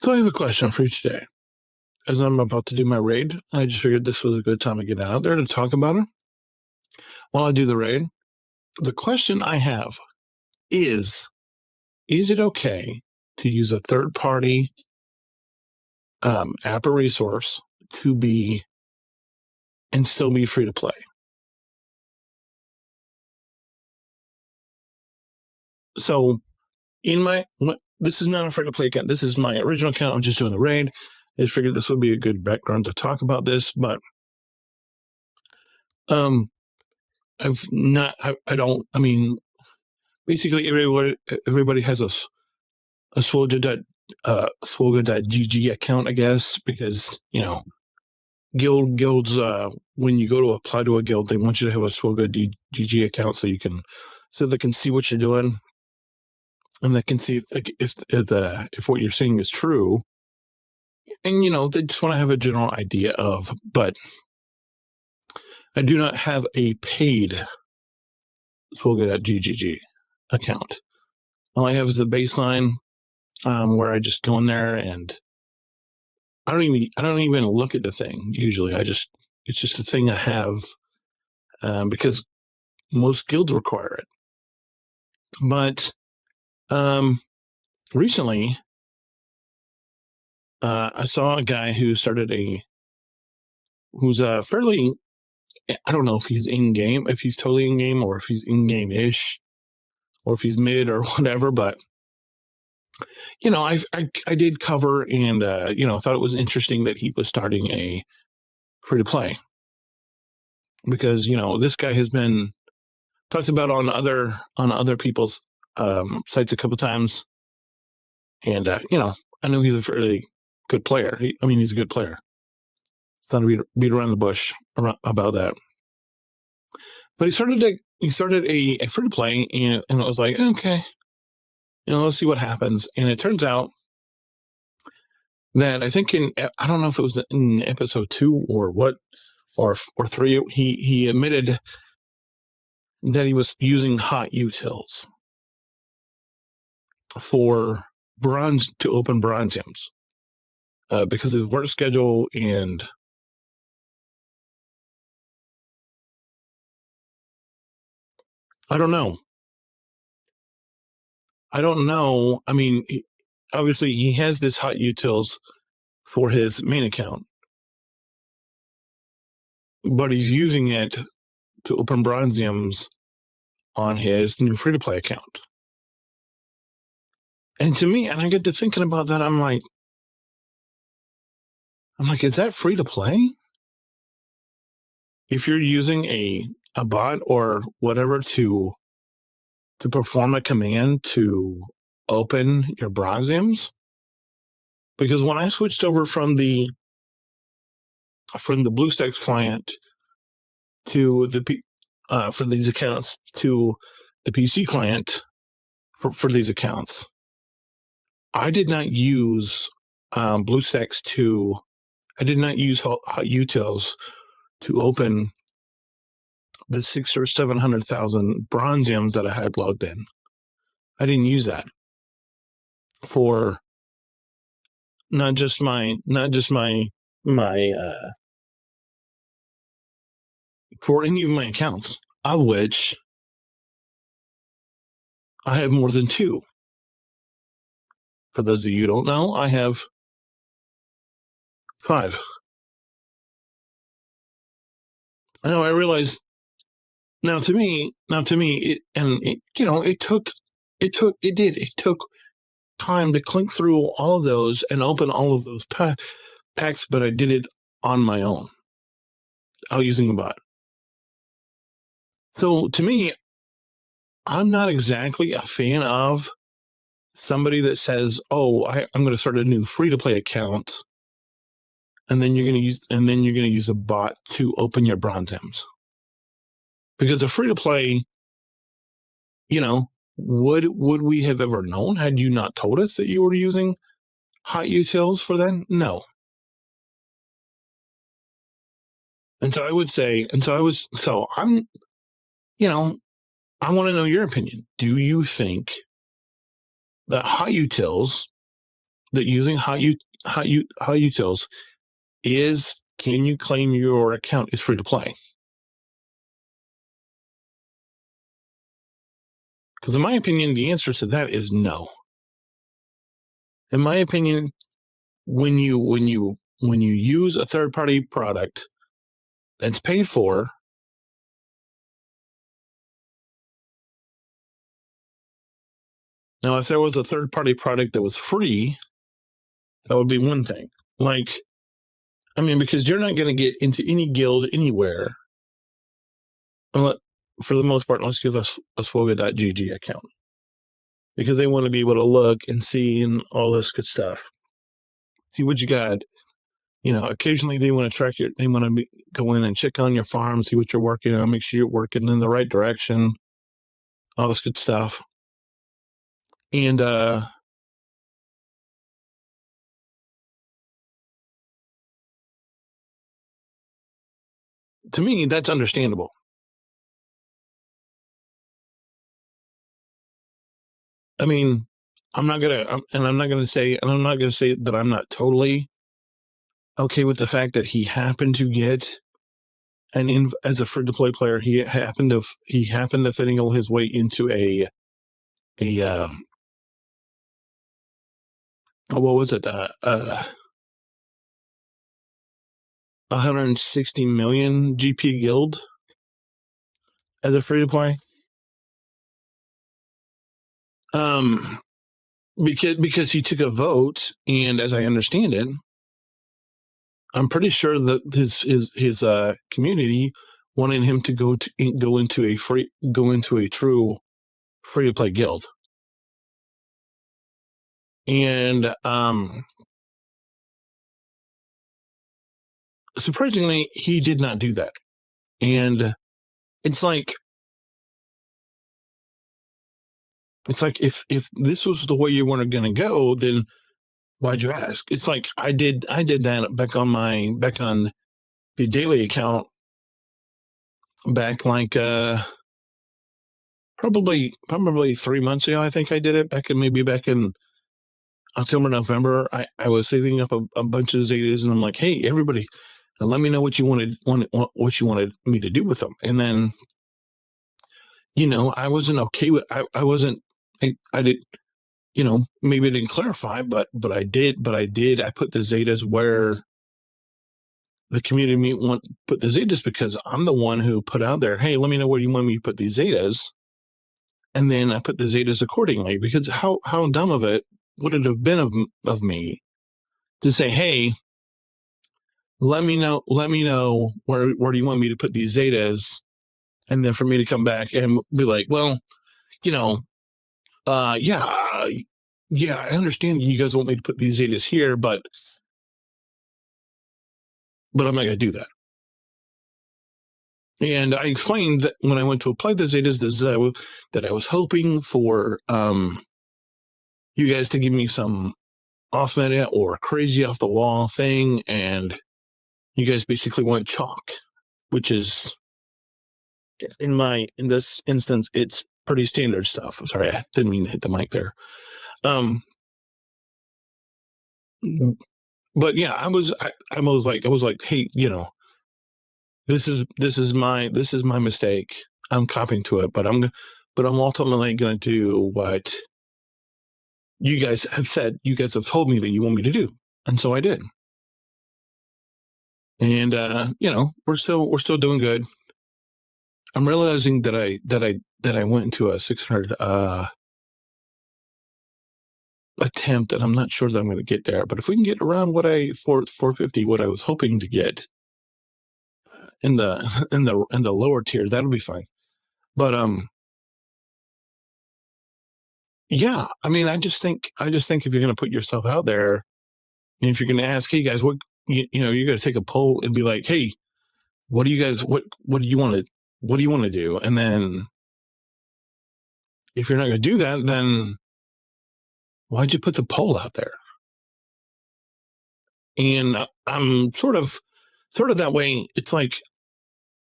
So I have a question for you today. As I'm about to do my raid, I just figured this was a good time to get out there to talk about it. While I do the raid, the question I have is it okay to use a third-party app or resource to be and still be free to play? So this is not a free to play account. This is my original account. I'm just doing the raid. I just figured this would be a good background to talk about this, but I've not. I don't. I mean, basically everybody has a Swgoh.gg account, I guess, because guilds when you go to apply to a guild, they want you to have a Swgoh.gg account so they can see what you're doing, and they can see if what you're saying is true, and they just want to have a general idea of. But I do not have a paid Swgoh.gg account. All I have is the baseline, where I just go in there and I don't even look at the thing usually. It's just a thing I have because most guilds require it. But recently, I saw a guy who's fairly. I don't know if he's in game, if he's totally in game, or if he's in game ish, or if he's mid or whatever. But I did cover and thought it was interesting that he was starting a free to play, because this guy has been talked about on other people's sites a couple times, and I know he's a fairly good player. He's a good player. It's not to beat around the bush about that. But he started a free to play, and it was like, okay, let's see what happens. And it turns out that I think I don't know if it was in episode 2 or what, or 3, he admitted that he was using hot utils for bronze to open bronze gems because of his work schedule, and I don't know. I mean, obviously he has this hot utils for his main account, but he's using it to open bronze gems on his new free-to-play account. And to me, and I get to thinking about that, I'm like, is that free to play? If you're using a bot or whatever to perform a command to open your bronze gems, because when I switched over from the BlueStacks client to for these accounts to the PC client for these accounts, I did not use BlueStacks I did not use hot utils to open the 600,000 or 700,000 bronze gems that I had logged in. I didn't use that for not just my for any of my accounts, of which I have more than 2. For those of you who don't know, I have 5. I know. I realize now. To me, it took time to clink through all of those and open all of those packs, but I did it on my own, using a bot. So to me, I'm not exactly a fan of somebody that says, "Oh, I'm going to start a new free-to-play account," and then you're going to use a bot to open your bronze gems. Because a free-to-play, would we have ever known had you not told us that you were using hot utils for that? No. And so I would say, I'm, I want to know your opinion. Do you think that hot utils that using hot utils is, can you claim your account is free to play? Because in my opinion, the answer to that is no. In my opinion, when you use a third party product that's paid for, now if there was a third party product that was free, that would be one thing. Like, I mean, because you're not going to get into any guild anywhere, for the most part, unless you have a Swgoh.gg account, because they want to be able to look and see and all this good stuff. See what you got. You know, occasionally they want to track they want to go in and check on your farm, see what you're working on, make sure you're working in the right direction, all this good stuff. And to me, that's understandable. I mean, I'm not gonna say that I'm not totally okay with the fact that he happened to get as a free to play player, he happened to finagle his way into a what was it? 160 million GP guild as a free to play. Because he took a vote, and as I understand it, I'm pretty sure that his community wanted him to go into a true free to play guild. And surprisingly, he did not do that. And it's like if this was the way you weren't going to go, then why'd you ask? It's like I did that back on the daily account back like probably 3 months ago. I think I did it back in October, November. I was saving up a bunch of Zetas, and I'm like, hey, everybody, let me know what you wanted me to do with them. And then, you know, I wasn't okay with I wasn't I did, you know, maybe I didn't clarify, but I did I put the Zetas where the community put the Zetas, because I'm the one who put out there, hey, let me know where you want me to put these Zetas. And then I put the Zetas accordingly, because how dumb of it would it have been of me to say, hey, let me know where do you want me to put these Zetas, and then for me to come back and be like, well, you know, yeah, I understand you guys want me to put these Zetas here, but I'm not going to do that. And I explained that when I went to apply the Zetas, that I was hoping for you guys to give me some off meta or crazy off the wall thing, and you guys basically want chalk, which is in this instance, it's pretty standard stuff. Sorry, I didn't mean to hit the mic there. But yeah, I was like, hey, you know, this is my mistake. I'm copying to it, but I'm ultimately going to do what you guys have said. You guys have told me that you want me to do, and so I did. And you know, we're still doing good. I'm realizing that I went into a 600 attempt, and I'm not sure that I'm going to get there. But if we can get around 450, what I was hoping to get in the lower tier, that'll be fine. But yeah, I mean, I just think if you're going to put yourself out there, and if you're going to ask, hey guys, what you know, you're going to take a poll and be like, hey, what do you guys what do you want to do? And then if you're not going to do that, then why'd you put the poll out there? And I'm sort of that way. It's like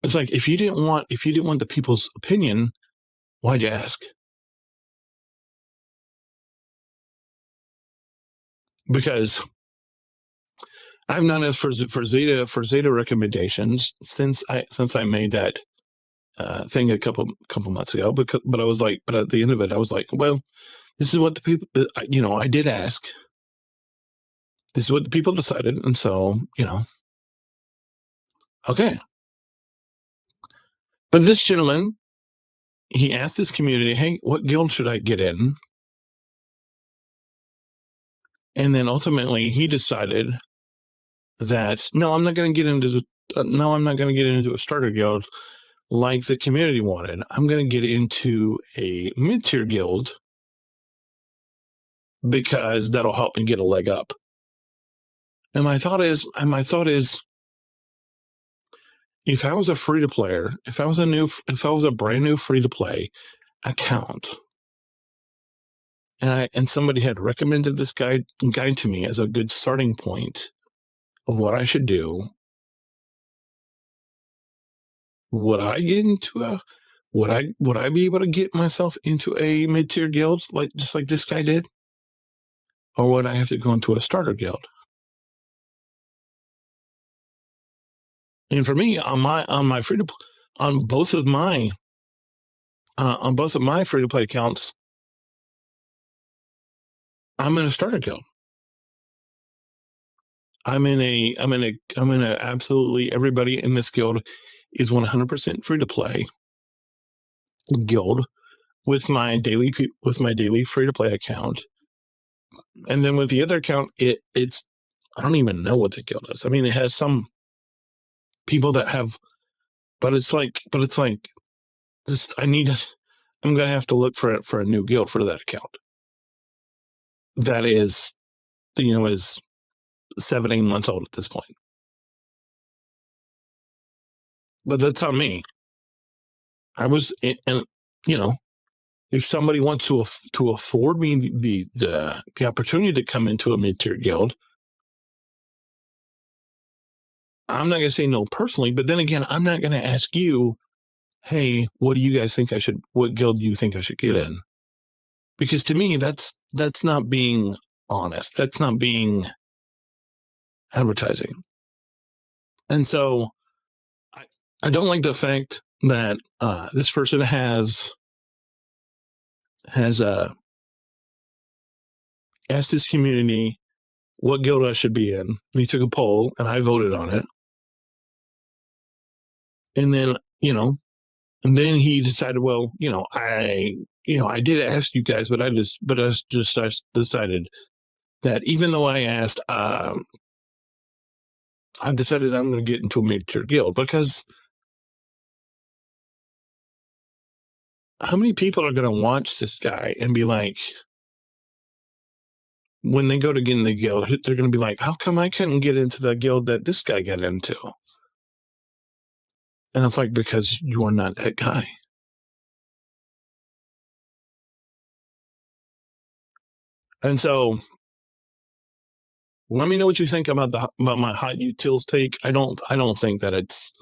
if you didn't want the people's opinion, why'd you ask? because I've done this for Zeta recommendations since I made that thing a couple months ago. But I was like, but at the end of it, I was like, well, this is what the people, I did ask. This is what the people decided, and so okay. But this gentleman, he asked his community, "Hey, what guild should I get in?" And then ultimately, he decided that no, I'm not going to get into a starter guild like the community wanted. I'm going to get into a mid-tier guild because that'll help me get a leg up. And my thought is, if I was a free to player, if I was a brand new free to play account, and somebody had recommended this guide to me as a good starting point of what I should do, would I get into a would I be able to get myself into a mid-tier guild just like this guy did? Or would I have to go into a starter guild? And for me, on my free to on both of my free to play accounts, I'm in a starter guild. I'm in a absolutely everybody in this guild is 100% free to play guild with my daily free to play account. And then with the other account, it's I don't even know what the guild is. I mean, it has some people that have, but it's like this. I'm gonna have to look for a new guild for that account. That is, is 7-8 months old at this point. But that's on me. I was, and if somebody wants to afford me the opportunity to come into a mid-tier guild, I'm not going to say no personally. But then again, I'm not going to ask you, hey, what do you guys think what guild do you think I should get in? Because to me, that's not being honest. That's not being advertising. And so I don't like the fact that this person has asked his community what guild I should be in. And he took a poll and I voted on it. And then, and then he decided, well, I did ask you guys, but I decided that even though I asked, I decided I'm going to get into a mid-tier guild because how many people are going to watch this guy and be like, when they go to get in the guild, they're going to be like, how come I couldn't get into the guild that this guy got into? And it's like, because you are not that guy. And so let me know what you think about my hot utils take. I don't think that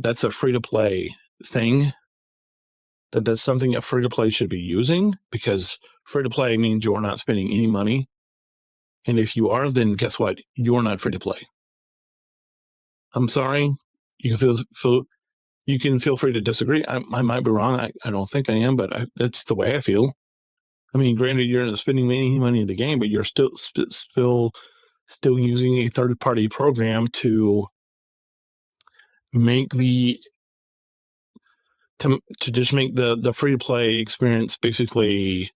that's a free to play thing. That's something a free to play should be using, because free to play means you're not spending any money. And if you are, then guess what? You're not free to play. I'm sorry. You can feel free to disagree. I might be wrong. I don't think I am, but that's the way I feel. I mean, granted, you're not spending any money in the game, but you're still using a third-party program to make just make the free-to-play experience basically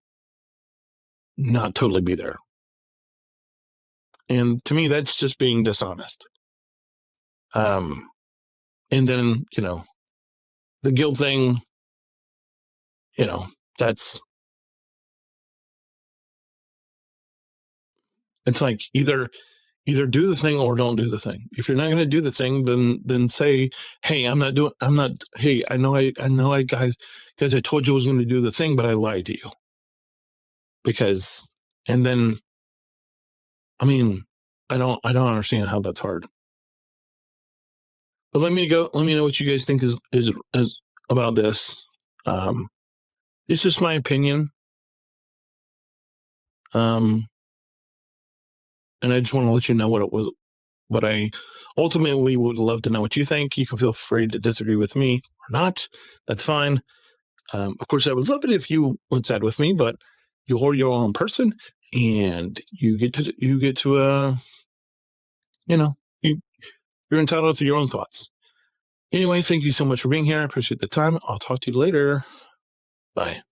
not totally be there. And to me, that's just being dishonest. And then, the guild thing, that's, it's like either do the thing or don't do the thing. If you're not going to do the thing, then say, hey, hey, I know guys, I told you I was going to do the thing, but I lied to you. And then, I mean, I don't understand how that's hard. But let me know what you guys think is about this. It's just my opinion. And I just want to let you know what it was, but I ultimately would love to know what you think. You can feel free to disagree with me or not. That's fine. Of course, I would love it if you would side with me, but you're your own person, and you get to you're entitled to your own thoughts. Anyway, thank you so much for being here. I appreciate the time. I'll talk to you later. Bye.